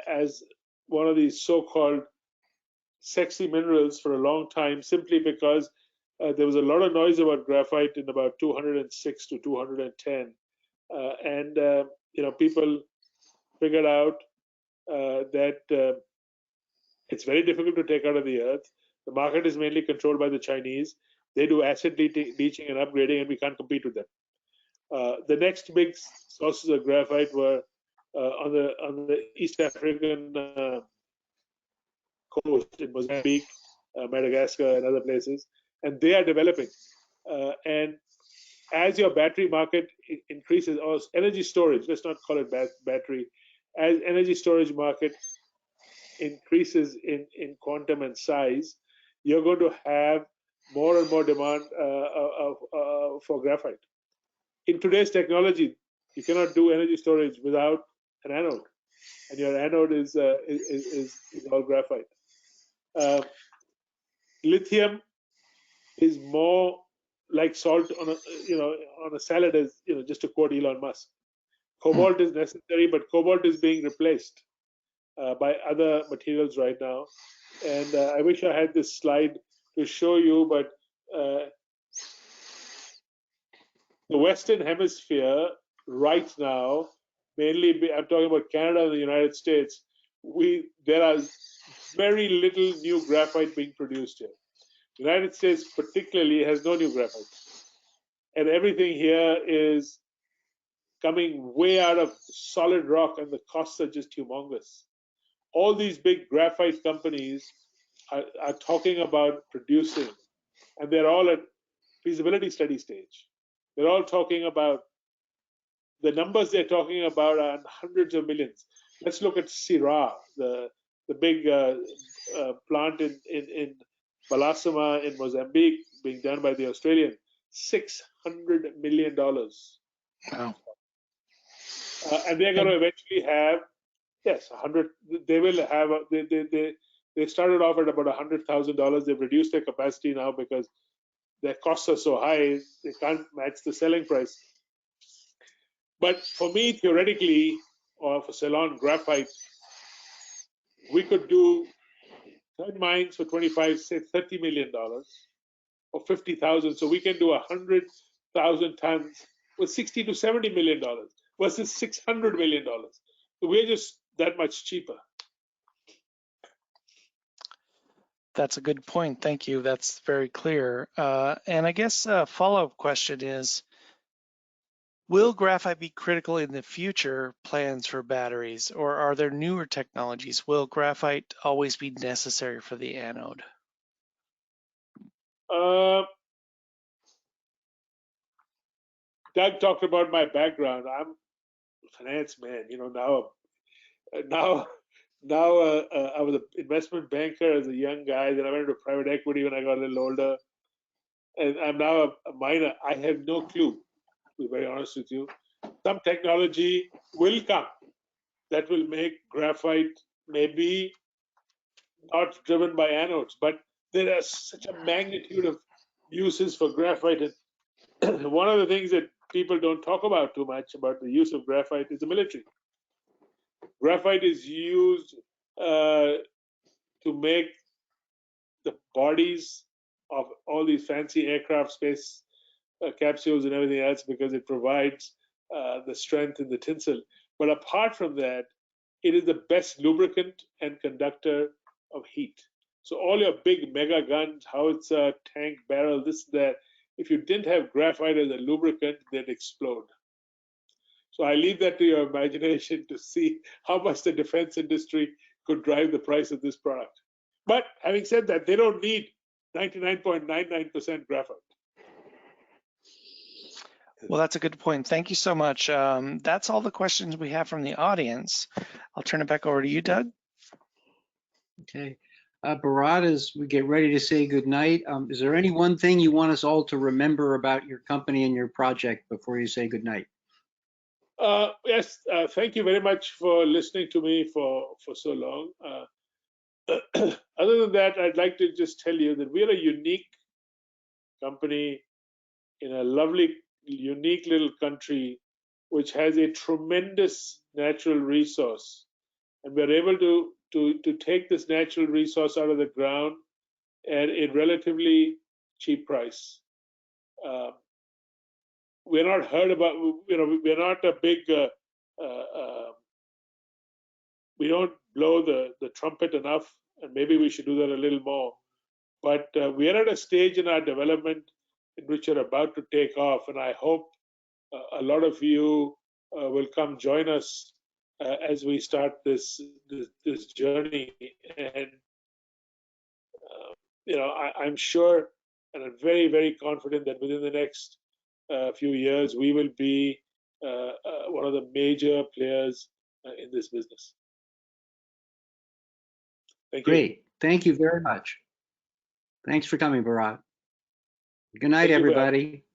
as one of these so-called sexy minerals for a long time, simply because there was a lot of noise about graphite in about 206 to 210. People figured out that it's very difficult to take out of the earth. The market is mainly controlled by the Chinese. They do acid leaching and upgrading, and we can't compete with them. The next big sources of graphite were on the East African coast in Mozambique, Madagascar, and other places, and they are developing. And as your battery market increases, or energy storage, let's not call it battery, as energy storage market increases in quantum and size, you're going to have more and more demand for graphite. In today's technology, you cannot do energy storage without an anode, and your anode is all graphite. Lithium is more like salt on a salad, as just to quote Elon Musk. Cobalt is necessary, but cobalt is being replaced by other materials right now. And I wish I had this slide to show you, but the Western Hemisphere right now, mainly I'm talking about Canada and the United States, there are very little new graphite being produced here. The United States particularly has no new graphite. And everything here is coming way out of solid rock, and the costs are just humongous. All these big graphite companies are talking about producing, and they're all at feasibility study stage. They're all talking about, the numbers they're talking about are hundreds of millions. Let's look at Syrah, the big plant in Balasama in Mozambique, being done by the Australian, $600 million. Wow. And they're going to eventually have, yes, 100. They will have. They started off at about $100,000. They've reduced their capacity now because their costs are so high they can't match the selling price. But for me, theoretically, or for Ceylon Graphite, we could do 10 mines for 25, say $30 million, or 50,000. So we can do 100,000 tons with $60 to $70 million versus $600 million. So we're just that much cheaper. That's a good point. Thank you. That's very clear. And I guess a follow-up question is, will graphite be critical in the future plans for batteries, or are there newer technologies? Will graphite always be necessary for the anode? Doug talked about my background. I'm a finance man. Now I was an investment banker as a young guy. Then I went into private equity when I got a little older, and I'm now a miner. I have no clue, to be very honest with you. Some technology will come that will make graphite maybe not driven by anodes, but there are such a magnitude of uses for graphite. And one of the things that people don't talk about too much about the use of graphite is the military. Graphite is used to make the bodies of all these fancy aircraft, space capsules and everything else, because it provides the strength in the tinsel. But apart from that, it is the best lubricant and conductor of heat. So all your big mega guns, howitzer, tank, barrel, this, that, if you didn't have graphite as a lubricant, they'd explode. So I leave that to your imagination to see how much the defense industry could drive the price of this product. But having said that, they don't need 99.99% graphite. Well, that's a good point. Thank you so much. That's all the questions we have from the audience. I'll turn it back over to you, Doug. Okay. Bharat, as we get ready to say goodnight, is there any one thing you want us all to remember about your company and your project before you say goodnight? Yes, thank you very much for listening to me for so long. Other than that, I'd like to just tell you that we're a unique company in a lovely, unique little country which has a tremendous natural resource. And we're able to take this natural resource out of the ground at a relatively cheap price. We're not heard about, we're not a big, we don't blow the trumpet enough, and maybe we should do that a little more. But we are at a stage in our development in which we're about to take off, and I hope a lot of you will come join us as we start this journey. And I'm sure, and I'm very, very confident that within the next few years we will be one of the major players in this business. Thank you. Great. Thank you very much. Thanks for coming, Bharat. Good night, Thank you for having me. everybody.